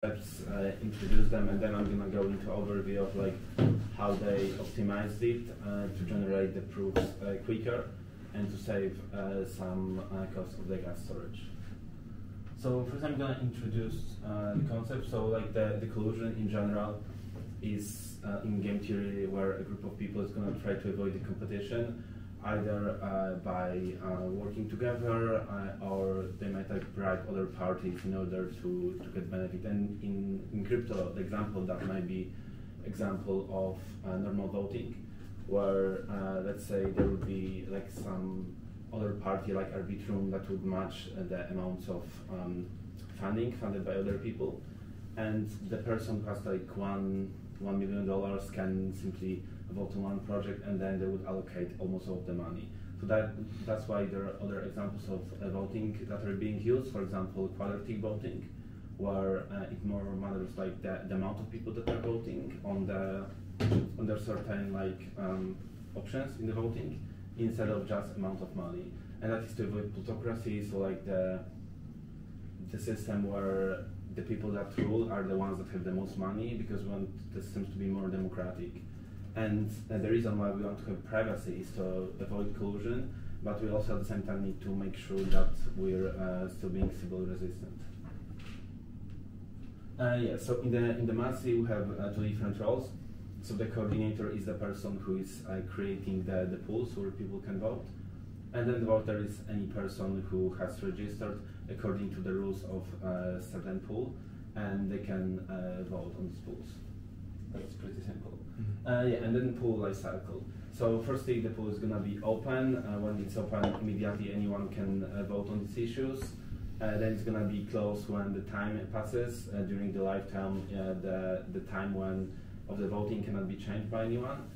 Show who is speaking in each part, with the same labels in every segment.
Speaker 1: introduce them, and then I'm gonna go into overview of like how they optimized it to generate the proofs quicker and to save some cost of the gas storage. So first I'm gonna introduce the concept. So like the collusion in general is in game theory where a group of people is gonna try to avoid the competition, either by working together or they might like bribe other parties in order to get benefit. And in crypto, the example that might be example of normal voting, where let's say there would be like some other party like Arbitrum that would match the amounts of funding funded by other people, and the person who has like $1 million can simply vote on one project, and then they would allocate almost all of the money. So that's why there are other examples of voting that are being used. For example, quadratic voting, where it more matters like the amount of people that are voting on the certain like options in the voting, instead of just amount of money. And that is to avoid plutocracy. So like the system where the people that rule are the ones that have the most money, because we want the systems to be more democratic. And the reason why we want to have privacy is to avoid collusion, but we also at the same time need to make sure that we're still being Sybil resistant. Yeah, so in the MACI we have two different roles. So the coordinator is the person who is creating the pools where people can vote. And then the voter is any person who has registered according to the rules of a certain pool, and they can vote on these pools. That's pretty simple. Yeah, and then pool life cycle. So firstly, the pool is going to be open. When it's open, immediately anyone can vote on these issues. Then it's going to be closed when the time passes. During the lifetime, the time when of the voting cannot be changed by anyone.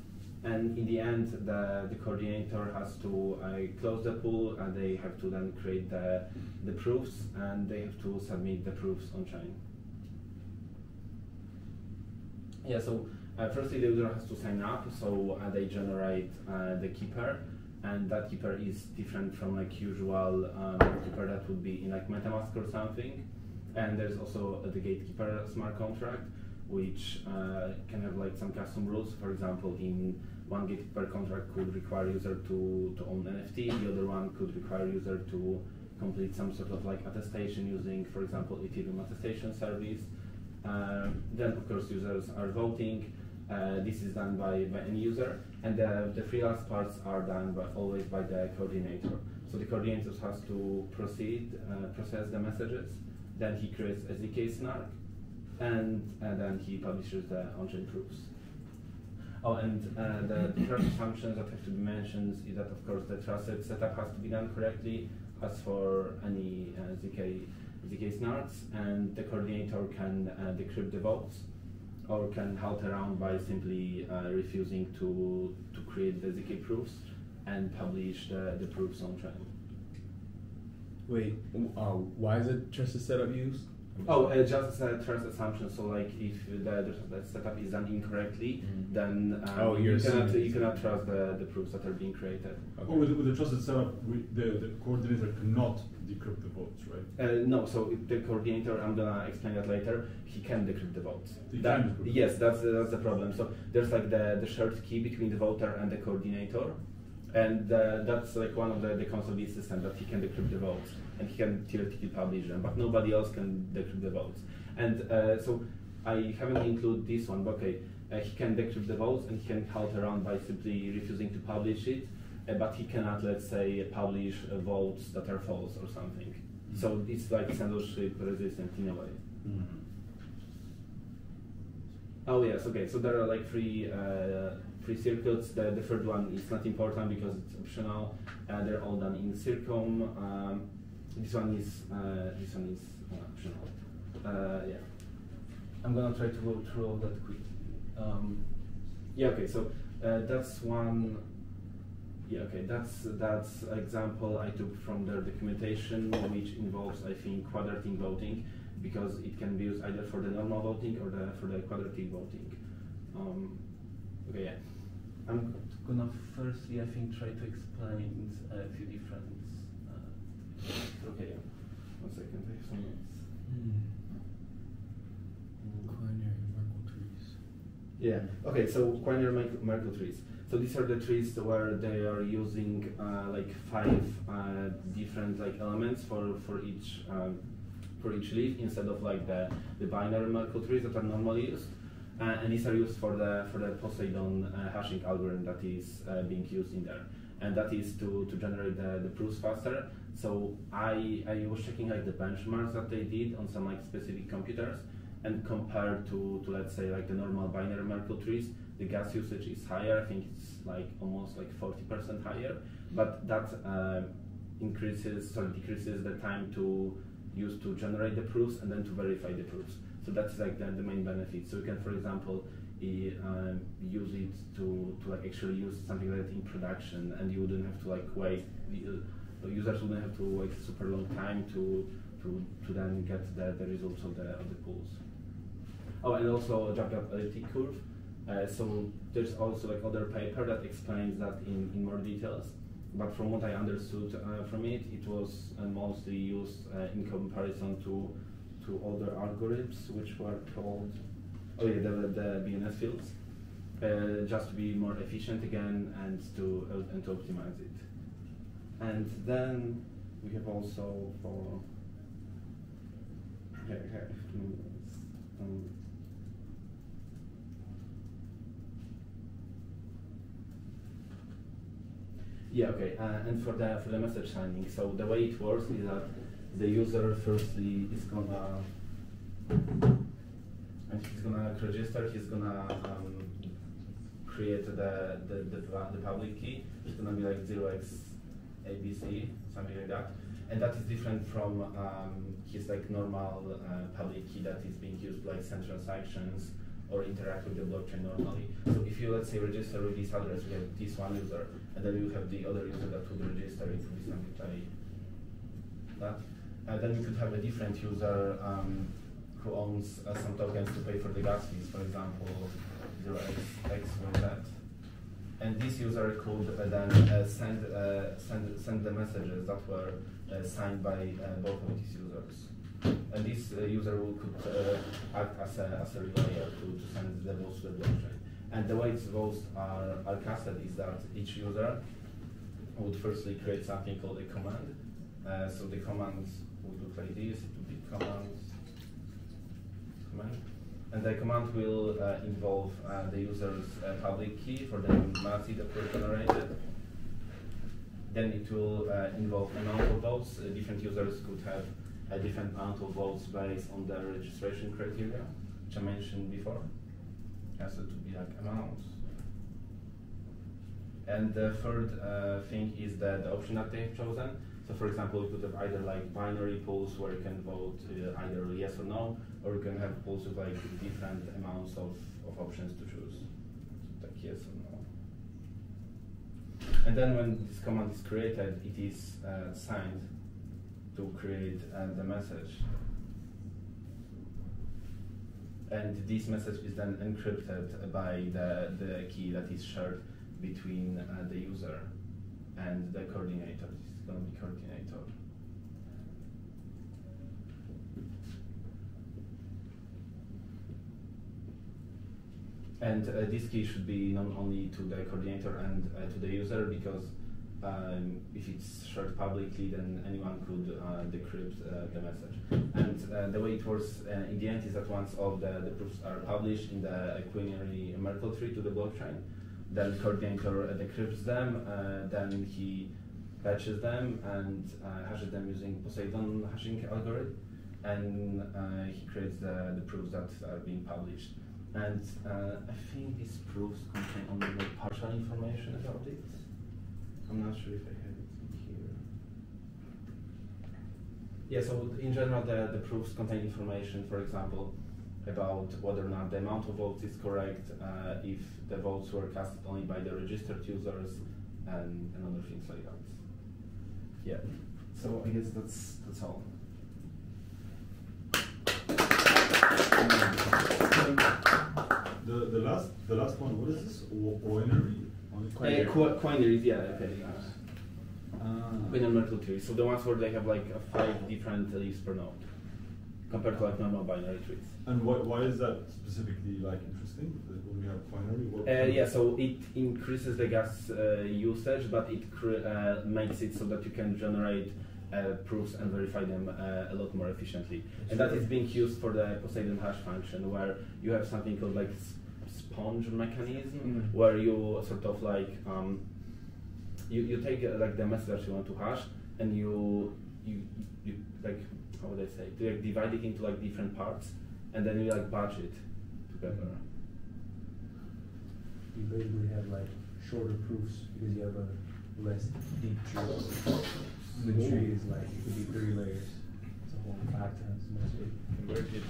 Speaker 1: And in the end, the coordinator has to close the pool, and they have to then create the proofs, and they have to submit the proofs on chain. Yeah, so firstly the user has to sign up, so they generate the keeper, and that keeper is different from like usual keeper that would be in like MetaMask or something. And there's also the gatekeeper smart contract, which can have like some custom rules. For example, in one gatekeeper contract could require user to own NFT, the other one could require user to complete some sort of like attestation using, for example, Ethereum attestation service. Then of course users are voting. This is done by any user, and the freelance parts are done always by the coordinator. So the coordinator has to process the messages, then he creates a ZK snark, and then he publishes the on-chain proofs. Oh, and the trust assumptions that have to be mentioned is that of course the trusted setup has to be done correctly, as for any ZK snarks, and the coordinator can decrypt the votes, or can halt around by simply refusing to create the ZK proofs and publish the proofs on chain.
Speaker 2: Wait, why is it trusted setup used?
Speaker 1: Oh, just a trust assumption. So like if the setup is done incorrectly, then you cannot trust the proofs that are being created.
Speaker 3: Okay. Or with the trusted setup, the coordinator cannot decrypt the votes, right?
Speaker 1: No, so the coordinator, I'm gonna explain that later, he can decrypt the votes. Yes, that's the problem. So there's like the shared key between the voter and the coordinator, and that's like one of the cons of this system, that he can decrypt the votes, and he can theoretically publish them, but nobody else can decrypt the votes. And so I haven't included this one, but okay, he can decrypt the votes, and he can halt around by simply refusing to publish it, but he cannot, let's say, publish votes that are false or something. Mm-hmm. So it's like censorship resistant in a way. Mm-hmm. Oh yes, okay, so there are like three circuits. The third one is not important because it's optional. They're all done in Circom. This one is optional. Yeah, I'm gonna try to go through all that quickly. Yeah, okay, so that's one. Yeah, okay, that's example I took from their documentation, which involves, I think, quadratic voting, because it can be used either for the normal voting or for the quadratic voting. Okay, yeah. I'm gonna firstly, I think, try to explain a few different. Okay, yeah. 1 second, I have some notes. Yeah. Okay. So quinary Merkle trees. So these are the trees where they are using like 5 different like elements for each leaf instead of like the binary Merkle trees that are normally used. And these are used for the Poseidon hashing algorithm that is being used in there, and that is to generate the proofs faster. So I was checking like the benchmarks that they did on some like specific computers, and compared to let's say like the normal binary Merkle trees, the gas usage is higher. I think it's like almost like 40% higher, but that decreases the time to use to generate the proofs and then to verify the proofs. So that's like the main benefit. So you can, for example, use it to like actually use something like that in production, and you wouldn't have to like wait. The users wouldn't have to wait a super long time to then get the results of the pools. Oh, and also Jab elliptic curve. So there's also like other paper that explains that in more details. But from what I understood from it, it was mostly used in comparison to other algorithms, which were called, the BNS fields, just to be more efficient again and to optimize it. And then we have also for and for the message signing. So the way it works is that the user firstly is gonna, and he's gonna register. He's gonna create the public key. It's gonna be like 0xABC, something like that, and that is different from his like normal public key that is being used to like send transactions or interact with the blockchain normally. So if you, let's say, register with this address, we have this one user, and then you have the other user that would register, it would be something like that. And then you could have a different user who owns some tokens to pay for the gas fees, for example, 0xYZ. And this user could then send the messages that were signed by both of these users. And this user could act as a relayer to send the votes to the blockchain. And the way these votes are casted is that each user would firstly create something called a command. So the command would look like this. It would be command. And the command will involve the user's public key for the MACI that were generated. Then it will involve amount of votes. Different users could have a different amount of votes based on their registration criteria, which I mentioned before. Has to be like amounts. And the third thing is the option that they've chosen. So for example, you could have either like binary polls where you can vote either yes or no, or you can have polls with like different amounts of options to choose, like yes or no. And then when this command is created, it is signed to create the message. And this message is then encrypted by the key that is shared between the user and the coordinator. This is going to be coordinator. And this key should be known only to the coordinator and to the user, because if it's shared publicly, then anyone could decrypt the message. And the way it works in the end is that once all the proofs are published in the quinary Merkle tree to the blockchain, then the coordinator decrypts them, then he patches them and hashes them using Poseidon hashing algorithm, and he creates the proofs that are being published. And I think these proofs contain only like partial information about it. I'm not sure if I have it in here. Yeah, so in general, the proofs contain information, for example, about whether or not the amount of votes is correct, if the votes were casted only by the registered users, and other things like that. Yeah, so I guess that's all.
Speaker 3: The last one, what is this? Quinary?
Speaker 1: Quinaries, yeah, okay. Quinary Merkle trees. So the ones where they have like 5 different leaves per node. compared to like normal binary trees.
Speaker 3: And why is that specifically like interesting? That when we have binary,
Speaker 1: Yeah, so it increases the gas usage, but it makes it so that you can generate proofs and verify them a lot more efficiently. And that is being used for the Poseidon hash function, where you have something called like sponge mechanism, where you sort of like you take like the message that you want to hash, and you like, how would I say, to like divide it into like different parts, and then you like batch it together.
Speaker 2: You basically have like shorter proofs because you have a less deep tree. The tree is like, it could be 3 layers. It's a whole 5 times as much.